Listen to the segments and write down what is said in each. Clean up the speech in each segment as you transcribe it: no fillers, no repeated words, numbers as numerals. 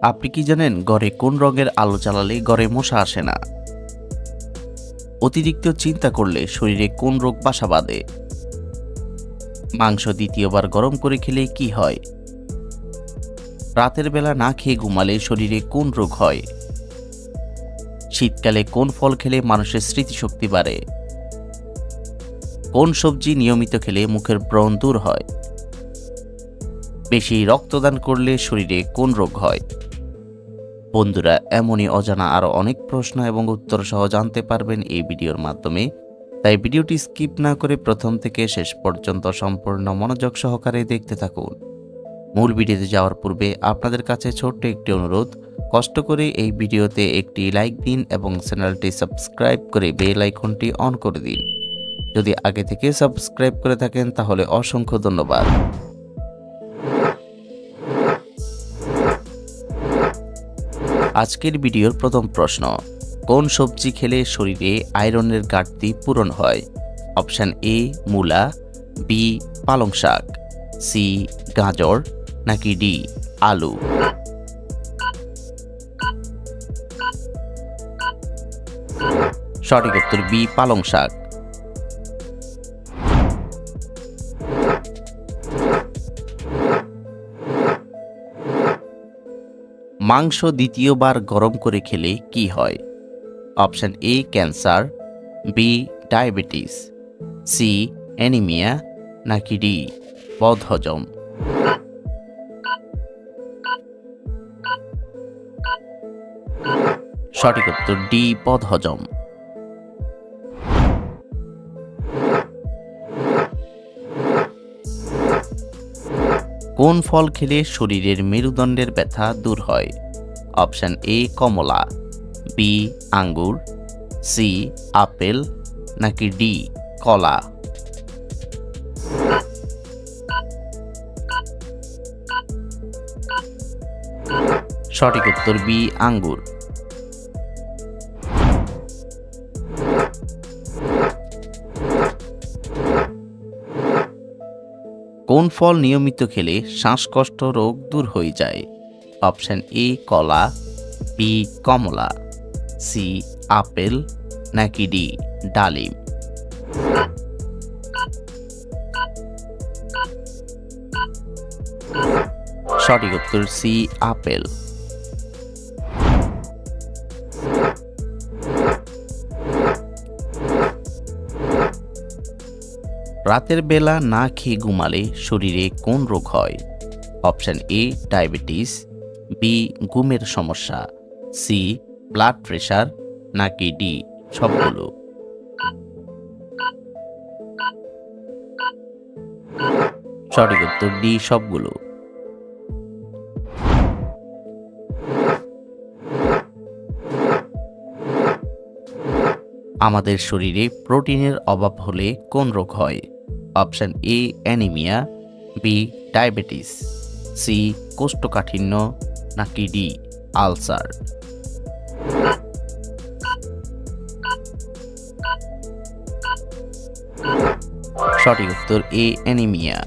আপনি কি জানেন ঘরে কোন রঙের আলো জ্বালালে ঘরে মশা আসে না? অতিরিক্ত চিন্তা করলে শরীরে কোন রোগ বাসা বাঁধে? মাংস দ্বিতীয়বার গরম করে খেলে কি হয়? রাতের বেলা না খেয়ে ঘুমালে শরীরে কোন রোগ হয়? শীতকালে কোন ফল খেলে মানুষের স্মৃতিশক্তি বাড়ে? কোন সবজি নিয়মিত খেলে মুখের ব্রণ দূর হয়? বেশি রক্তদান করলে শরীরে কোন রোগ হয়? বন্ধুরা, এমনই অজানা আরও অনেক প্রশ্ন এবং উত্তর সহ জানতে পারবেন এই ভিডিওর মাধ্যমে। তাই ভিডিওটি স্কিপ না করে প্রথম থেকে শেষ পর্যন্ত সম্পূর্ণ মনোযোগ সহকারে দেখতে থাকুন। মূল ভিডিওতে যাওয়ার পূর্বে আপনাদের কাছে ছোট্ট একটি অনুরোধ, কষ্ট করে এই ভিডিওতে একটি লাইক দিন এবং চ্যানেলটি সাবস্ক্রাইব করে বেল আইকনটি অন করে দিন। যদি আগে থেকে সাবস্ক্রাইব করে থাকেন তাহলে অসংখ্য ধন্যবাদ। আজকের ভিডিওর প্রথম প্রশ্ন, কোন সবজি খেলে শরীরে আয়রনের ঘাটতি পূরণ হয়? অপশান এ মূলা, বি পালং শাক, সি গাজর, নাকি ডি আলু? সঠিক উত্তর বি পালং শাক। মাংস দ্বিতীয়বার গরম করে খেলে কি হয়? Option A cancer, B diabetes, C anaemia, নাকি ডি বদহজম? সঠিক উত্তর ডি বদহজম। কোন ফল খেলে শরীরের মেরুদণ্ডের ব্যথা দূর হয়? অপশান এ কমলা, বি আঙ্গুর, সি আপেল, নাকি ডি কলা? সঠিক উত্তর বি আঙ্গুর। কোন ফল নিয়মিত খেলে শ্বাসকষ্ট রোগ দূর হয়ে যায়? অপশান এ কলা, বি কমলা, সি আপেল, নাকি ডি ডালিম? সঠিক উত্তর সি আপেল। রাতের বেলা না খেয়ে ঘুমালে শরীরে কোন রোগ হয়? অপশান এ ডায়াবেটিস, বি ঘুমের সমস্যা, সি ব্লাড প্রেশার, নাকি ডি সবগুলো? সঠিক উত্তর ডি সবগুলো। আমাদের শরীরে প্রোটিনের অভাব হলে কোন রোগ হয়? Option A anaemia, B diabetes, C কোষ্ঠকাঠিন্য, নাকি ডি আলসার? সঠিক উত্তর এ অ্যানিমিয়া।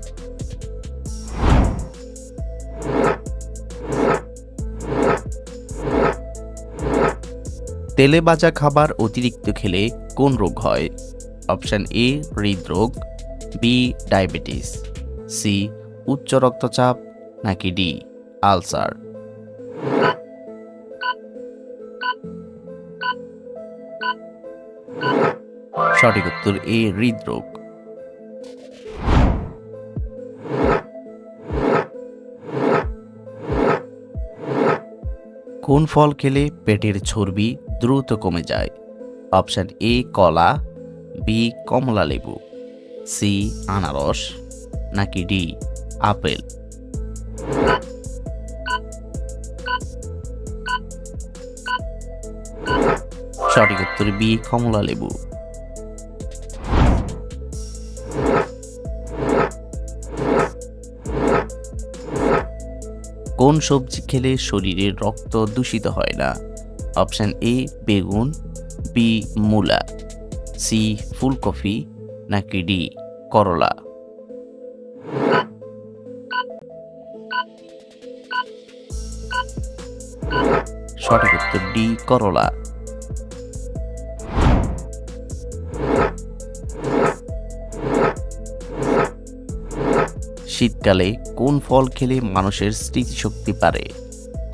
তেলে ভাজা খাবার অতিরিক্ত খেলে কোন রোগ হয়? অপশান এ হৃদরোগ, বি ডায়াবেটিস, সি উচ্চ রক্তচাপ, নাকি ডি আলসার? সঠিক উত্তর এ হৃদরোগ। কোন ফল খেলে পেটের চর্বি দ্রুত কমে যায়? অপশান এ কলা, বি কমলা লেবু, সি আনারস, নাকি ডি আপেল? সঠিক উত্তর বি কমলা লেবু। কোন সবজি খেলে শরীরের রক্ত দূষিত হয় না? অপশান এ বেগুন, বি মূলা, সি ফুলকপি, নাকি ডি করলা? সঠিক উত্তর ডি করলা। শীতকালে কোন ফল খেলে মানুষের স্মৃতিশক্তি বাড়ে?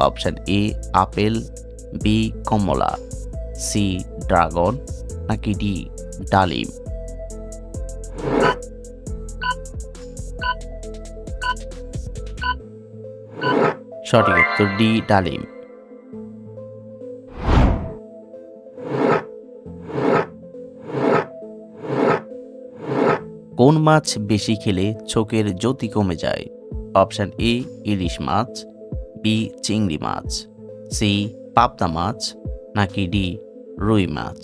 অপশন এ আপেল, বি কমলা, সি ড্রাগন নাকি ডি ডালিম। সঠিক উত্তর ডি ডালিম। কোন মাছ বেশি খেলে চোখের জ্যোতি কমে যায়? Option A ilish much, B চিংড়ি মাছ, সি পাবদা মাছ নাকি ডি রুই মাছ।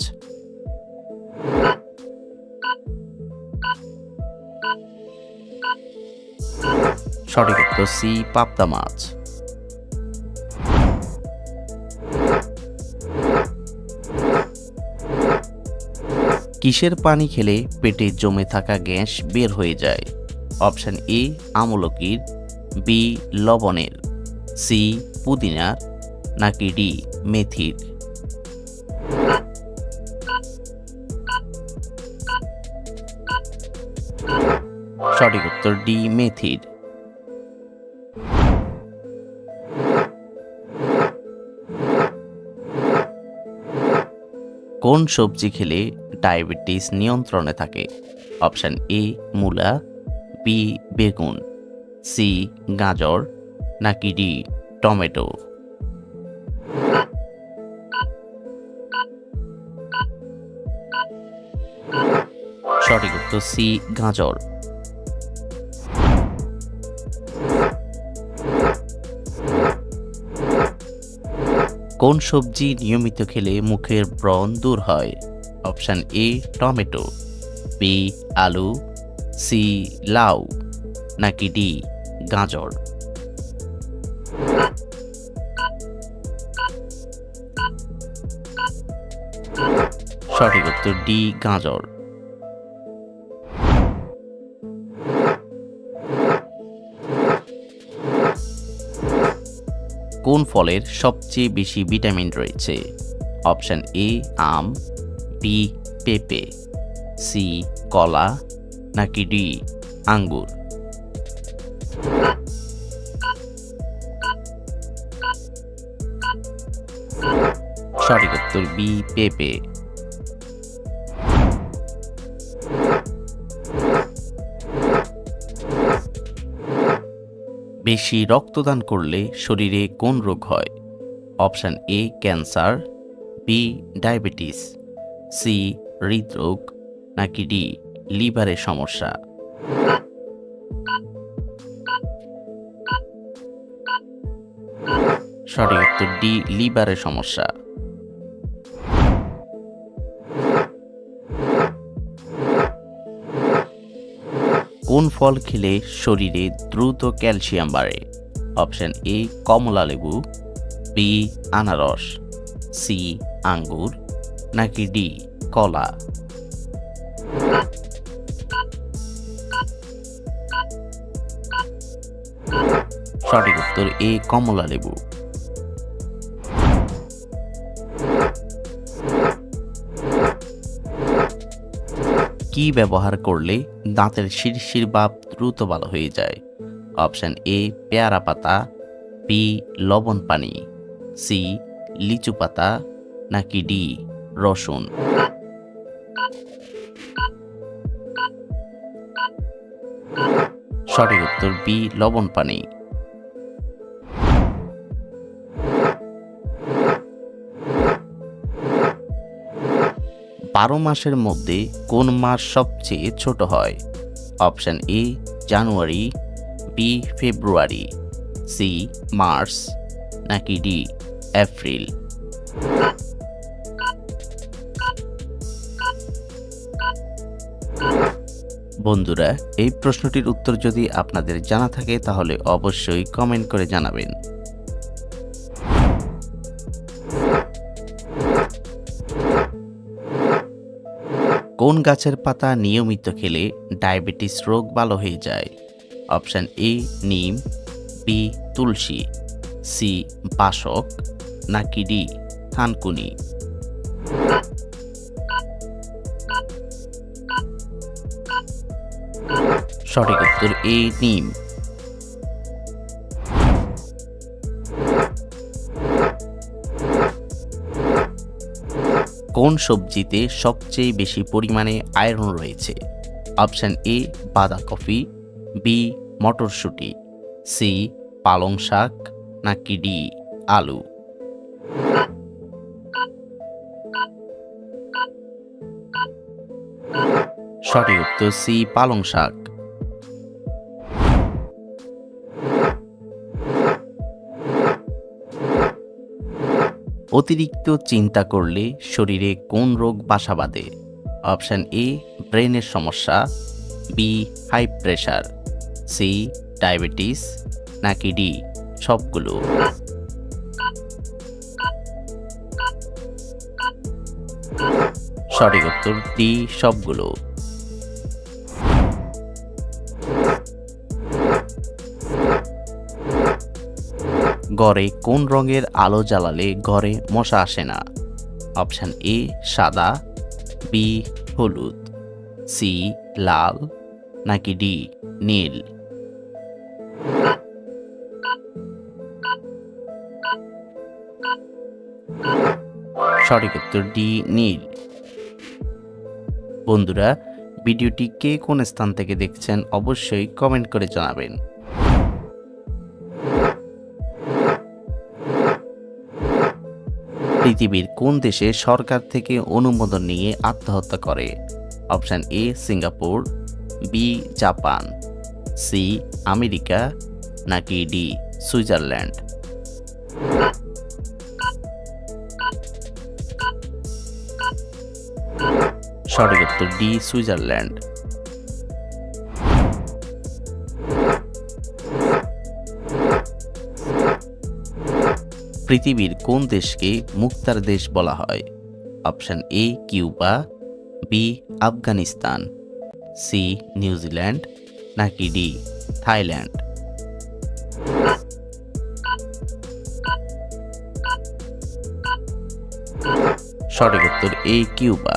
সঠিক উত্তর সি পাবদা মাছ। কিসের পানি খেলে পেটে জমে থাকা গ্যাস বের হয়ে যায়? অপশন এ আমলকির, বি লবণের, সি পুদিনার নাকি ডি মেথির। সঠিক উত্তর ডি মেথির। কোন সবজি খেলে ডায়াবেটিস নিয়ন্ত্রণে থাকে? অপশন এ মূলা, বি বেগুন, সি গাজর নাকি ডি টমেটো। সঠিক উত্তর সি গাজর। কোন সবজি নিয়মিত খেলে মুখের ব্রণ দূর হয়? অপশন এ টমেটো, বি আলু, সি লাউ নাকি ডি গাজর। সঠিক উত্তর ডি গাজর। কোন ফলের সবচেয়ে বেশি ভিটামিন রয়েছে? অপশন এ আম, বি পেঁপে, সি কলা নাকি ডি আঙ্গুর। সঠিক উত্তর বি পেঁপে। বেশি রক্তদান করলে শরীরে কোন রোগ হয়? Option A cancer, B diabetes, C হৃদরোগ নাকি ডি লিভারের সমস্যা। সঠিক উত্তর ডি লিভারের সমস্যা। কোন ফল খেলে শরীরে দ্রুত ক্যালসিয়াম বাড়ে? অপশন এ কমলা লেবু, বি আনারস, সি আঙ্গুর নাকি ডি কলা। সঠিক উত্তর এ কমলা লেবু। কি ব্যবহার করলে দাঁতের শিরশির ভাব দ্রুত ভালো হয়ে যায়? অপশন এ পেয়ারা পাতা, বি লবণ পানি, সি লিচু পাতা নাকি ডি রসুন। সঠিক উত্তর বি লবণ পানি। 12 মাসের মধ্যে কোন মাস সবচেয়ে ছোট হয়? Option A January, B February, C March নাকি ডি এপ্রিল। বন্ধুরা, এই প্রশ্নটির উত্তর যদি আপনাদের জানা থাকে তাহলে অবশ্যই কমেন্ট করে জানাবেন। কোন গাছের পাতা নিয়মিত খেলে ডায়াবেটিস রোগ ভালো হয়ে যায়? অপশন এ নিম, বি তুলসী, সি বাসক নাকি ডি থানকুনি? সঠিক উত্তর এ নিম। কোন সবজিতে সবচেয়ে বেশি পরিমাণে আয়রন রয়েছে? অপশন এ বাঁধাকপি, বি মটরশুঁটি, সি পালং শাক, নাকি ডি আলু? সঠিক উত্তর সি পালং শাক। অতিরিক্ত চিন্তা করলে শরীরে কোন রোগ বাসা বাঁধে? অপশন এ ব্রেনের সমস্যা, B high pressure, C diabetes, নাকি ডি সবগুলো? সঠিক উত্তর ডি সবগুলো। ঘরে কোন রঙের আলো জ্বালালে ঘরে মশা আসে না? অপশন এ সাদা, বি হলুদ, সি লাল, নাকি ডি নীল? সঠিক উত্তর ডি নীল। বন্ধুরা, ভিডিওটি কে কোন স্থান থেকে দেখছেন অবশ্যই কমেন্ট করে জানাবেন। পৃথিবীর কোন দেশে সরকার থেকে অনুমোদন নিয়ে আত্মহত্যা করে? Option A Singapore, B Japan, C America, নাকি ডি সুইজারল্যান্ড? সঠিক উত্তর ডি সুইজারল্যান্ড। পৃথিবীর কোন দেশকে মুক্তার দেশ বলা হয়? Option A Cuba, B Afghanistan, C New Zealand, নাকি ডি থাইল্যান্ড? সঠিক উত্তর এ কিউবা।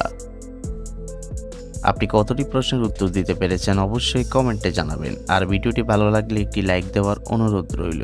আপনি কতটি প্রশ্নের উত্তর দিতে পেরেছেন অবশ্যই কমেন্টে জানাবেন, আর ভিডিওটি ভালো লাগলে একটি লাইক দেওয়ার অনুরোধ রইল।